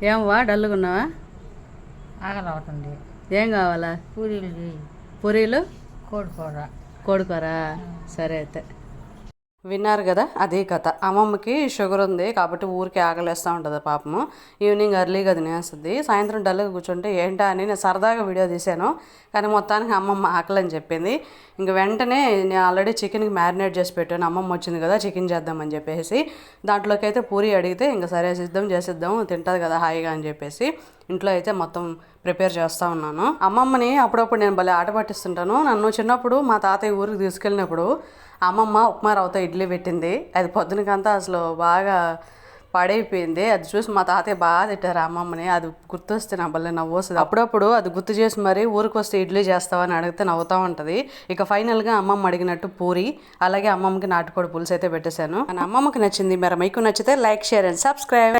ఏం వా డల్లుగా ఉన్నావా? ఆకలి అవుతుంది. ఏం కావాలా? పూరీలు చేయి. పూరీలు కోడికూర. కోడుకోరా? సరే అయితే. విన్నారు కదా, అదే కథ. అమ్మమ్మకి షుగర్ ఉంది కాబట్టి ఊరికి ఆకలేస్తూ ఉంటుంది పాపము. ఈవినింగ్ ఎర్లీగా తినేస్తుంది. సాయంత్రం డల్గా కూర్చుంటే ఏంటా అని నేను సరదాగా వీడియో తీశాను. కానీ మొత్తానికి అమ్మమ్మ ఆకలి అని చెప్పింది. ఇంక వెంటనే నేను ఆల్రెడీ చికెన్కి మ్యారినేట్ చేసి పెట్టాను. అమ్మమ్మ వచ్చింది కదా చికెన్ చేద్దామని చెప్పేసి. దాంట్లోకి అయితే పూరి అడిగితే ఇంకా సరే చేసిద్దాం తింటుంది కదా హాయిగా అని చెప్పేసి ఇంట్లో అయితే మొత్తం ప్రిపేర్ చేస్తూ ఉన్నాను. అమ్మమ్మని అప్పుడప్పుడు నేను భలే ఆట పట్టిస్తుంటాను. నన్ను చిన్నప్పుడు మా తాతయ్య ఊరికి తీసుకెళ్ళినప్పుడు అమ్మమ్మ ఉప్మా రవ్వతో ఇడ్లీ పెట్టింది. అది పొద్దునకంతా అసలు బాగా పాడైపోయింది. అది చూసి మా తాతయ్య బాగా తిట్టారు అమ్మమ్మని. అది గుర్తొస్తే నా భలే నవ్వు వస్తుంది. అప్పుడప్పుడు అది గుర్తు చేసి మరి ఊరికి వస్తే ఇడ్లీ చేస్తావని అడిగితే నవ్వుతూ ఉంటుంది. ఇక ఫైనల్గా అమ్మమ్మ అడిగినట్టు పూరి, అలాగే అమ్మమ్మకి నాటుకోడి పులుసు అయితే పెట్టేశాను. అమ్మమ్మకి నచ్చింది. మరి మీకు నచ్చితే లైక్, షేర్ అండ్ సబ్స్క్రైబ్.